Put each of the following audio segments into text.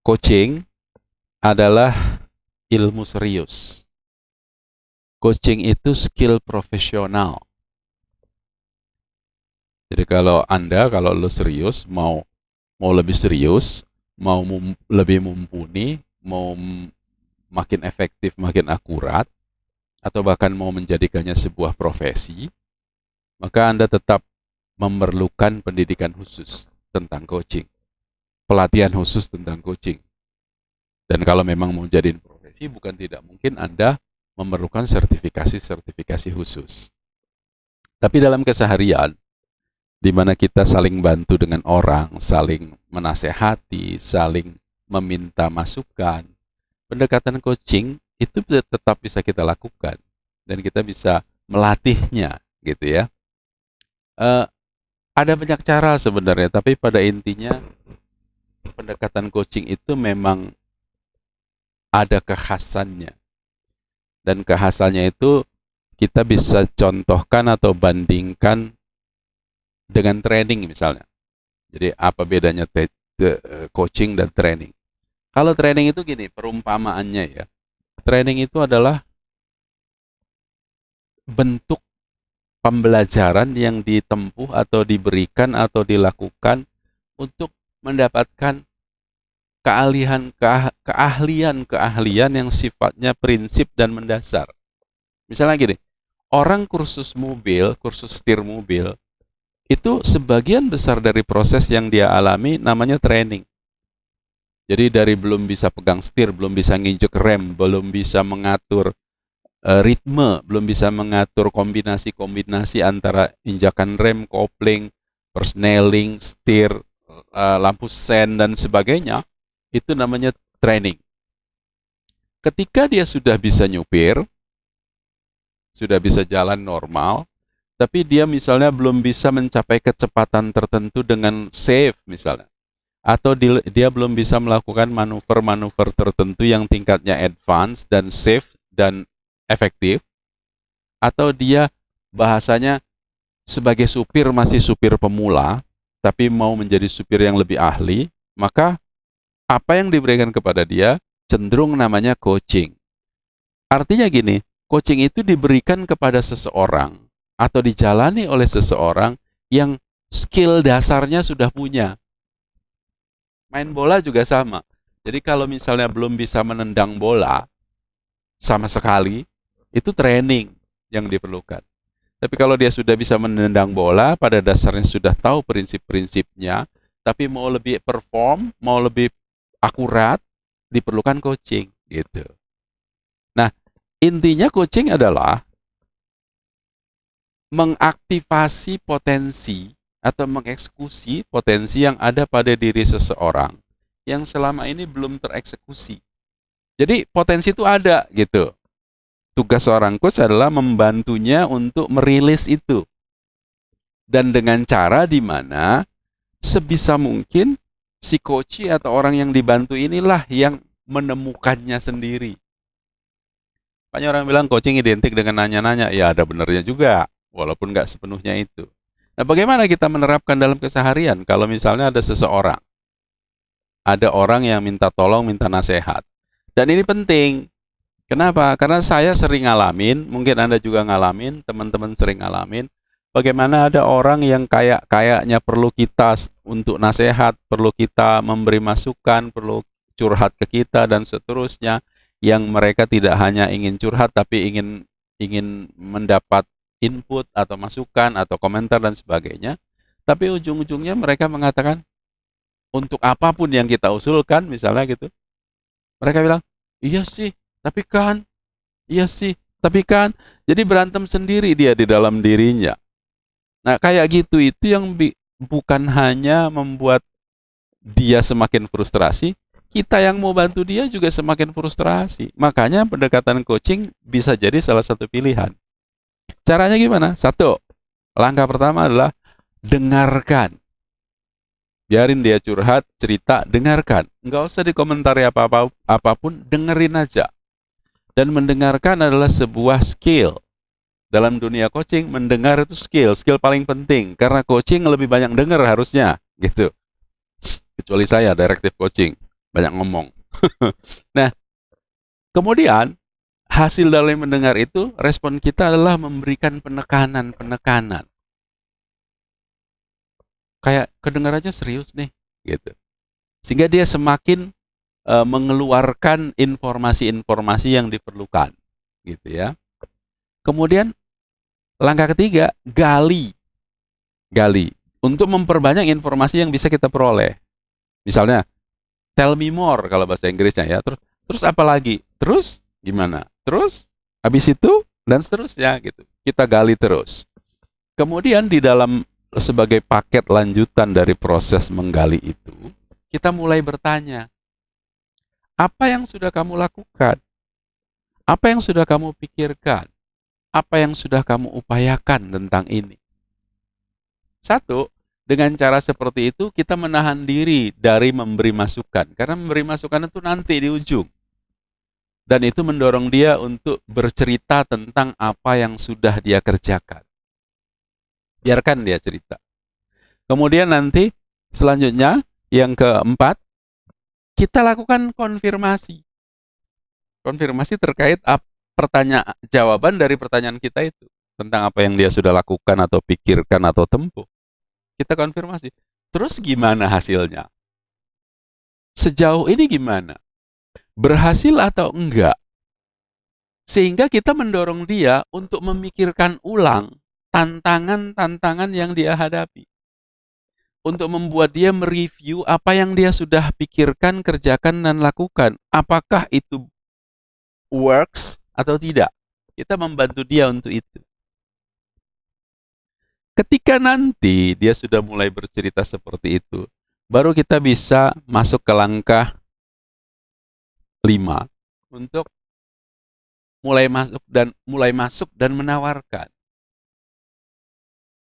Coaching adalah ilmu serius. Coaching itu skill profesional. Jadi kalau lo serius, mau lebih serius, mau lebih mumpuni, mau makin efektif, makin akurat, atau bahkan mau menjadikannya sebuah profesi, maka Anda tetap memerlukan pendidikan khusus tentang coaching, pelatihan khusus tentang coaching. Dan kalau memang mau jadiin profesi, bukan tidak mungkin Anda memerlukan sertifikasi-sertifikasi khusus. Tapi dalam keseharian, di mana kita saling bantu dengan orang, saling menasehati, saling meminta masukan, pendekatan coaching itu tetap bisa kita lakukan dan kita bisa melatihnya, gitu ya. Ada banyak cara sebenarnya, tapi pada intinya pendekatan coaching itu memang ada kekhasannya. Dan kekhasannya itu kita bisa contohkan atau bandingkan dengan training misalnya. Jadi apa bedanya coaching dan training? Kalau training itu gini, perumpamaannya ya. Training itu adalah bentuk pembelajaran yang ditempuh atau diberikan atau dilakukan untuk mendapatkan keahlian yang sifatnya prinsip dan mendasar. Misalnya gini, orang kursus setir mobil, itu sebagian besar dari proses yang dia alami namanya training. Jadi dari belum bisa pegang setir, belum bisa nginjek rem, belum bisa mengatur ritme, belum bisa mengatur kombinasi-kombinasi antara injakan rem, kopling, persneling, setir, lampu sen, dan sebagainya, itu namanya training. Ketika dia sudah bisa nyupir, sudah bisa jalan normal, tapi dia misalnya belum bisa mencapai kecepatan tertentu dengan safe misalnya, atau dia belum bisa melakukan manuver-manuver tertentu yang tingkatnya advance dan safe dan efektif, atau dia bahasanya sebagai supir masih supir pemula, tapi mau menjadi supir yang lebih ahli, maka apa yang diberikan kepada dia cenderung namanya coaching. Artinya gini, coaching itu diberikan kepada seseorang atau dijalani oleh seseorang yang skill dasarnya sudah punya. Main bola juga sama. Jadi kalau misalnya belum bisa menendang bola sama sekali, itu training yang diperlukan. Tapi kalau dia sudah bisa menendang bola, pada dasarnya sudah tahu prinsip-prinsipnya, tapi mau lebih perform, mau lebih akurat, diperlukan coaching, gitu. Nah, intinya coaching adalah mengaktifasi potensi atau mengeksekusi potensi yang ada pada diri seseorang yang selama ini belum tereksekusi. Jadi potensi itu ada, gitu. Tugas seorang coach adalah membantunya untuk merilis itu. Dan dengan cara di mana sebisa mungkin si coach atau orang yang dibantu inilah yang menemukannya sendiri. Banyak orang bilang coaching identik dengan nanya-nanya. Ya ada benernya juga, walaupun nggak sepenuhnya itu. Nah bagaimana kita menerapkan dalam keseharian kalau misalnya ada seseorang, ada orang yang minta tolong, minta nasihat. Dan ini penting. Kenapa? Karena saya sering ngalamin, mungkin Anda juga ngalamin, teman-teman sering ngalamin, bagaimana ada orang yang kayaknya perlu kita untuk nasihat, perlu kita memberi masukan, perlu curhat ke kita, dan seterusnya, yang mereka tidak hanya ingin curhat, tapi ingin mendapat input atau masukan atau komentar dan sebagainya. Tapi ujung-ujungnya mereka mengatakan, untuk apapun yang kita usulkan, misalnya gitu, mereka bilang, iya sih, tapi kan, iya sih, tapi kan. Jadi berantem sendiri dia di dalam dirinya. Nah kayak gitu itu yang bukan hanya membuat dia semakin frustrasi, kita yang mau bantu dia juga semakin frustrasi. Makanya pendekatan coaching bisa jadi salah satu pilihan. Caranya gimana? Satu, langkah pertama adalah dengarkan. Biarin dia curhat, cerita, dengarkan. Nggak usah dikomentari apapun, dengerin aja. Dan mendengarkan adalah sebuah skill. Dalam dunia coaching, mendengar itu skill paling penting. Karena coaching lebih banyak dengar harusnya, gitu. Kecuali saya, directive coaching. banyak ngomong. Nah, kemudian hasil dari mendengar itu, respon kita adalah memberikan penekanan-penekanan. Kayak kedengarannya serius nih, gitu. Sehingga dia semakin mengeluarkan informasi-informasi yang diperlukan, gitu ya. Kemudian langkah ketiga, gali. Gali untuk memperbanyak informasi yang bisa kita peroleh. Misalnya, tell me more kalau bahasa Inggrisnya ya. Terus apa lagi? Terus gimana? Terus habis itu dan seterusnya gitu. Kita gali terus. Kemudian di dalam sebagai paket lanjutan dari proses menggali itu, kita mulai bertanya, apa yang sudah kamu lakukan? Apa yang sudah kamu pikirkan? Apa yang sudah kamu upayakan tentang ini? Satu, dengan cara seperti itu kita menahan diri dari memberi masukan. Karena memberi masukan itu nanti di ujung. Dan itu mendorong dia untuk bercerita tentang apa yang sudah dia kerjakan. Biarkan dia cerita. Kemudian nanti selanjutnya yang keempat, kita lakukan konfirmasi. Konfirmasi terkait jawaban dari pertanyaan kita itu. Tentang apa yang dia sudah lakukan atau pikirkan atau tempuh. Kita konfirmasi. Terus gimana hasilnya? Sejauh ini gimana? Berhasil atau enggak? Sehingga kita mendorong dia untuk memikirkan ulang tantangan-tantangan yang dia hadapi. Untuk membuat dia mereview apa yang dia sudah pikirkan, kerjakan, dan lakukan. Apakah itu works atau tidak? Kita membantu dia untuk itu. Ketika nanti dia sudah mulai bercerita seperti itu, baru kita bisa masuk ke langkah 5 untuk mulai masuk dan menawarkan.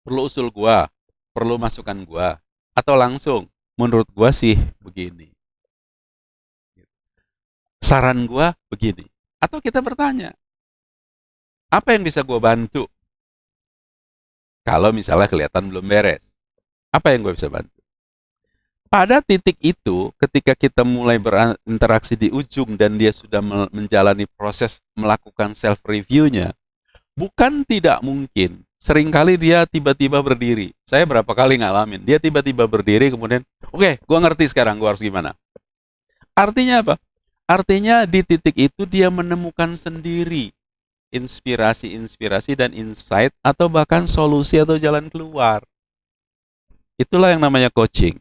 Perlu usul gua, perlu masukan gua, atau langsung menurut gua sih begini. Saran gua begini. Atau kita bertanya, apa yang bisa gua bantu? Kalau misalnya kelihatan belum beres, apa yang gue bisa bantu? Pada titik itu, ketika kita mulai berinteraksi di ujung dan dia sudah menjalani proses melakukan self-review-nya, bukan tidak mungkin. Seringkali dia tiba-tiba berdiri. Saya berapa kali ngalamin. Dia tiba-tiba berdiri kemudian, oke, gue ngerti sekarang gue harus gimana. Artinya apa? Artinya di titik itu dia menemukan sendiri inspirasi-inspirasi dan insight atau bahkan solusi atau jalan keluar. Itulah yang namanya coaching.